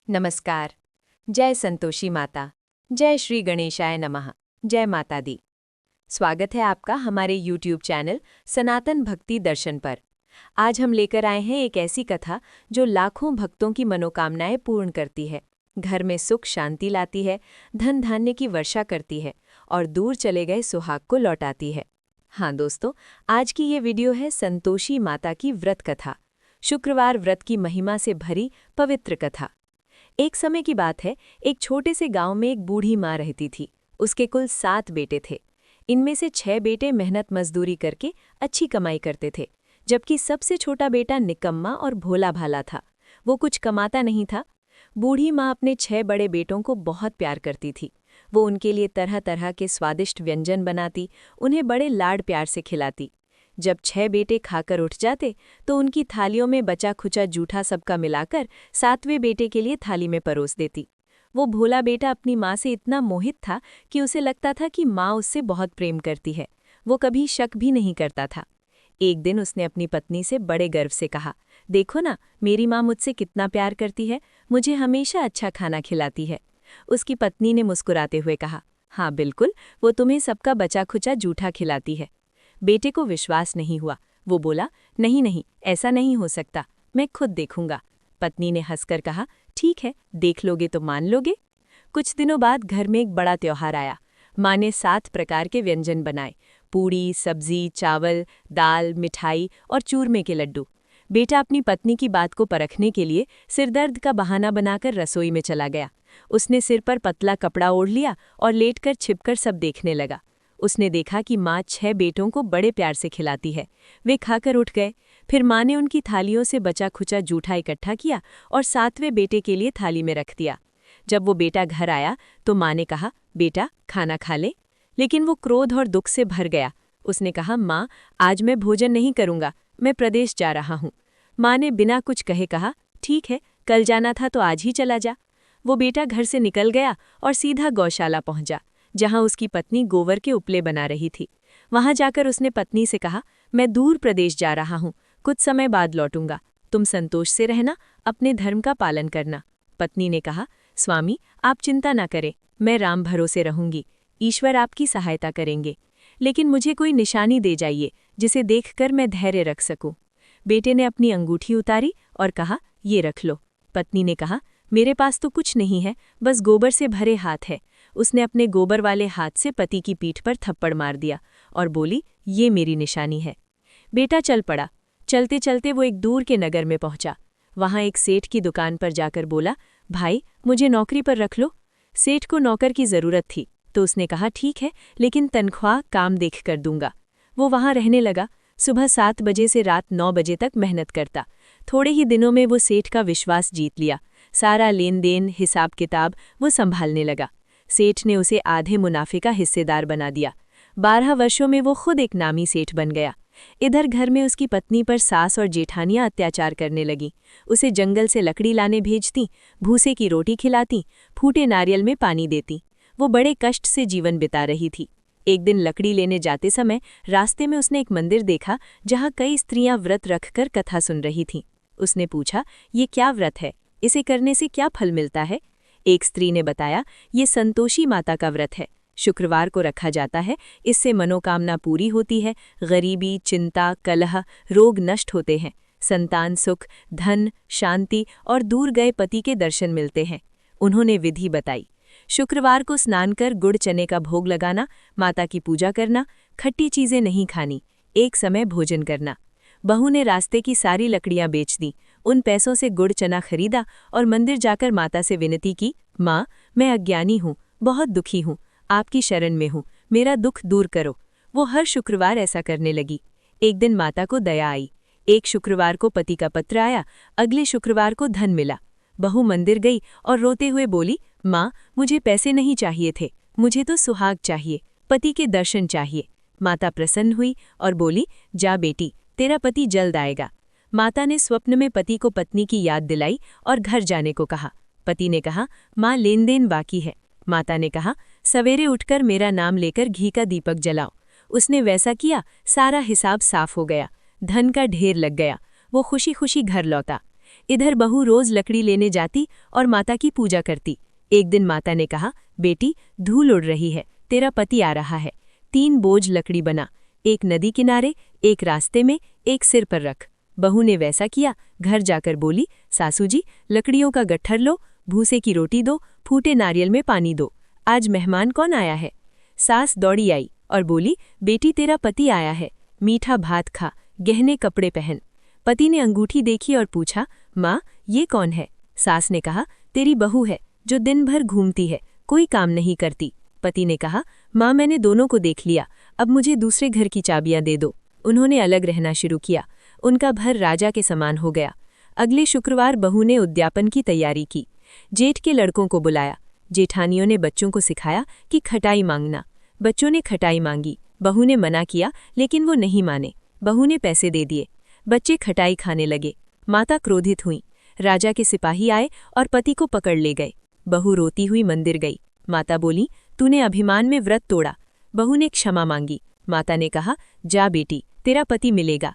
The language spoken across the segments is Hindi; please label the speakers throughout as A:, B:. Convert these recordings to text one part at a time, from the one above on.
A: नमस्कार। जय संतोषी माता। जय श्री गणेशाय नमः। जय माता दी। स्वागत है आपका हमारे YouTube चैनल सनातन भक्ति दर्शन पर। आज हम लेकर आए हैं एक ऐसी कथा जो लाखों भक्तों की मनोकामनाएं पूर्ण करती है, घर में सुख शांति लाती है, धन धान्य की वर्षा करती है और दूर चले गए सुहाग को लौटाती है। हाँ दोस्तों, आज की ये वीडियो है संतोषी माता की व्रत कथा। शुक्रवार व्रत की महिमा से भरी पवित्र कथा। एक समय की बात है, एक छोटे से गांव में एक बूढ़ी माँ रहती थी। उसके कुल 7 बेटे थे। इनमें से 6 बेटे मेहनत मजदूरी करके अच्छी कमाई करते थे, जबकि सबसे छोटा बेटा निकम्मा और भोला भाला था। वो कुछ कमाता नहीं था। बूढ़ी माँ अपने 6 बड़े बेटों को बहुत प्यार करती थी। वो उनके लिए तरह तरह के स्वादिष्ट व्यंजन बनाती, उन्हें बड़े लाड प्यार से खिलाती। जब 6 बेटे खाकर उठ जाते तो उनकी थालियों में बचा खुचा जूठा सबका मिलाकर 7वें बेटे के लिए थाली में परोस देती। वो भोला बेटा अपनी माँ से इतना मोहित था कि उसे लगता था कि माँ उससे बहुत प्रेम करती है। वो कभी शक भी नहीं करता था। एक दिन उसने अपनी पत्नी से बड़े गर्व से कहा, देखो ना, मेरी माँ मुझसे कितना प्यार करती है, मुझे हमेशा अच्छा खाना खिलाती है। उसकी पत्नी ने मुस्कुराते हुए कहा, हाँ बिल्कुल, वो तुम्हें सबका बचा खुचा जूठा खिलाती है। बेटे को विश्वास नहीं हुआ। वो बोला, नहीं नहीं, ऐसा नहीं हो सकता, मैं खुद देखूंगा। पत्नी ने हंसकर कहा, ठीक है, देख लोगे तो मान लोगे। कुछ दिनों बाद घर में एक बड़ा त्योहार आया। माँ ने 7 प्रकार के व्यंजन बनाए, पूड़ी, सब्जी, चावल, दाल, मिठाई और चूरमे के लड्डू। बेटा अपनी पत्नी की बात को परखने के लिए सिरदर्द का बहाना बनाकर रसोई में चला गया। उसने सिर पर पतला कपड़ा ओढ़ लिया और लेटकर छिपकर सब देखने लगा। उसने देखा कि माँ 6 बेटों को बड़े प्यार से खिलाती है। वे खाकर उठ गए। फिर माँ ने उनकी थालियों से बचा खुचा जूठा इकट्ठा किया और 7वें बेटे के लिए थाली में रख दिया। जब वो बेटा घर आया तो माँ ने कहा, बेटा खाना खा ले। लेकिन वो क्रोध और दुख से भर गया। उसने कहा, माँ, आज मैं भोजन नहीं करूँगा, मैं प्रदेश जा रहा हूँ। माँ ने बिना कुछ कहे कहा, ठीक है, कल जाना था तो आज ही चला जा। वो बेटा घर से निकल गया और सीधा गौशाला पहुंचा, जहां उसकी पत्नी गोबर के उपले बना रही थी। वहां जाकर उसने पत्नी से कहा, मैं दूर प्रदेश जा रहा हूं, कुछ समय बाद लौटूंगा। तुम संतोष से रहना, अपने धर्म का पालन करना। पत्नी ने कहा, स्वामी, आप चिंता न करें, मैं राम भरोसे रहूंगी, ईश्वर आपकी सहायता करेंगे। लेकिन मुझे कोई निशानी दे जाइए जिसे देखकर मैं धैर्य रख सकूं। बेटे ने अपनी अंगूठी उतारी और कहा, ये रख लो। पत्नी ने कहा, मेरे पास तो कुछ नहीं है, बस गोबर से भरे हाथ है। उसने अपने गोबर वाले हाथ से पति की पीठ पर थप्पड़ मार दिया और बोली, ये मेरी निशानी है। बेटा चल पड़ा। चलते चलते वो एक दूर के नगर में पहुंचा। वहां एक सेठ की दुकान पर जाकर बोला, भाई, मुझे नौकरी पर रख लो। सेठ को नौकर की जरूरत थी तो उसने कहा, ठीक है, लेकिन तनख्वाह काम देख कर दूंगा। वो वहां रहने लगा। सुबह 7 बजे से रात 9 बजे तक मेहनत करता। थोड़े ही दिनों में वो सेठ का विश्वास जीत लिया। सारा लेन देन, हिसाब किताब वो संभालने लगा। सेठ ने उसे आधे मुनाफे का हिस्सेदार बना दिया। 12 वर्षों में वो खुद एक नामी सेठ बन गया। इधर घर में उसकी पत्नी पर सास और जेठानियां अत्याचार करने लगी। उसे जंगल से लकड़ी लाने भेजती, भूसे की रोटी खिलाती, फूटे नारियल में पानी देती। वो बड़े कष्ट से जीवन बिता रही थी। एक दिन लकड़ी लेने जाते समय रास्ते में उसने एक मंदिर देखा जहां कई स्त्रियां व्रत रखकर कथा सुन रही थीं। उसने पूछा, ये क्या व्रत है, इसे करने से क्या फल मिलता है? एक स्त्री ने बताया, ये संतोषी माता का व्रत है, शुक्रवार को रखा जाता है, इससे मनोकामना पूरी होती है, गरीबी, चिंता, कलह, रोग नष्ट होते हैं, संतान सुख, धन, शांति और दूर गए पति के दर्शन मिलते हैं। उन्होंने विधि बताई। शुक्रवार को स्नान कर गुड़ चने का भोग लगाना, माता की पूजा करना, खट्टी चीजें नहीं खानी, एक समय भोजन करना। बहू ने रास्ते की सारी लकड़ियां बेच दी, उन पैसों से गुड़ चना खरीदा और मंदिर जाकर माता से विनती की, माँ, मैं अज्ञानी हूँ, बहुत दुखी हूँ, आपकी शरण में हूँ, मेरा दुख दूर करो। वो हर शुक्रवार ऐसा करने लगी। एक दिन माता को दया आई। एक शुक्रवार को पति का पत्र आया, अगले शुक्रवार को धन मिला। बहू मंदिर गई और रोते हुए बोली, माँ, मुझे पैसे नहीं चाहिए थे, मुझे तो सुहाग चाहिए, पति के दर्शन चाहिए। माता प्रसन्न हुई और बोली, जा बेटी, तेरा पति जल्द आएगा। माता ने स्वप्न में पति को पत्नी की याद दिलाई और घर जाने को कहा। पति ने कहा, माँ, लेन देन बाकी है। माता ने कहा, सवेरे उठकर मेरा नाम लेकर घी का दीपक जलाओ। उसने वैसा किया, सारा हिसाब साफ हो गया, धन का ढेर लग गया। वो खुशी खुशी घर लौटा। इधर बहू रोज लकड़ी लेने जाती और माता की पूजा करती। एक दिन माता ने कहा, बेटी धूल उड़ रही है, तेरा पति आ रहा है। 3 बोझ लकड़ी बना, एक नदी किनारे, एक रास्ते में, एक सिर पर रख। बहू ने वैसा किया। घर जाकर बोली, सासू जी लकड़ियों का गट्ठर लो, भूसे की रोटी दो, फूटे नारियल में पानी दो। आज मेहमान कौन आया है? सास दौड़ी आई और बोली, बेटी तेरा पति आया है, मीठा भात खा, गहने कपड़े पहन। पति ने अंगूठी देखी और पूछा, माँ ये कौन है? सास ने कहा, तेरी बहू है जो दिन भर घूमती है, कोई काम नहीं करती। पति ने कहा, माँ मैंने दोनों को देख लिया, अब मुझे दूसरे घर की चाबियां दे दो। उन्होंने अलग रहना शुरू किया। उनका घर राजा के समान हो गया। अगले शुक्रवार बहू ने उद्यापन की तैयारी की। जेठ के लड़कों को बुलाया। जेठानियों ने बच्चों को सिखाया कि खटाई मांगना। बच्चों ने खटाई मांगी। बहू ने मना किया, लेकिन वो नहीं माने। बहू ने पैसे दे दिए। बच्चे खटाई खाने लगे। माता क्रोधित हुई। राजा के सिपाही आए और पति को पकड़ ले गए। बहू रोती हुई मंदिर गई। माता बोली, तूने अभिमान में व्रत तोड़ा। बहू ने क्षमा मांगी। माता ने कहा, जा बेटी, तेरा पति मिलेगा।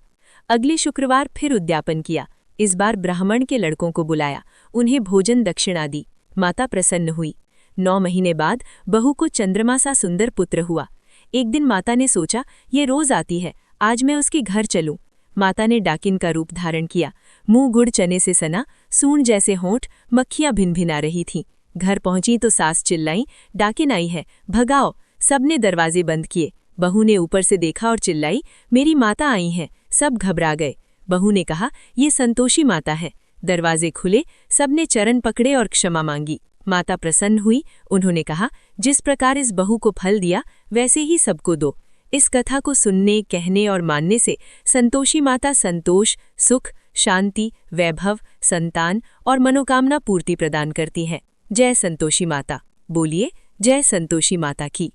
A: अगले शुक्रवार फिर उद्यापन किया। इस बार ब्राह्मण के लड़कों को बुलाया, उन्हें भोजन दक्षिणा दी। माता प्रसन्न हुई। 9 महीने बाद बहू को चंद्रमा सा सुंदर पुत्र हुआ। एक दिन माता ने सोचा, ये रोज आती है, आज मैं उसके घर चलूं। माता ने डाकिन का रूप धारण किया। मुंह गुड़ चने से सना, सूंड जैसे होंठ, मक्खियां भिनभिना रही थीं। घर पहुंची तो सास चिल्लाई, डाकिन आई है, भगाओ। सबने दरवाजे बंद किए। बहू ने ऊपर से देखा और चिल्लाई, मेरी माता आई हैं। सब घबरा गए। बहू ने कहा, ये संतोषी माता है। दरवाजे खुले, सबने चरण पकड़े और क्षमा मांगी। माता प्रसन्न हुई। उन्होंने कहा, जिस प्रकार इस बहू को फल दिया वैसे ही सबको दो। इस कथा को सुनने, कहने और मानने से संतोषी माता संतोष, सुख, शांति, वैभव, संतान और मनोकामना पूर्ति प्रदान करती हैं। जय संतोषी माता। बोलिए, जय संतोषी माता की।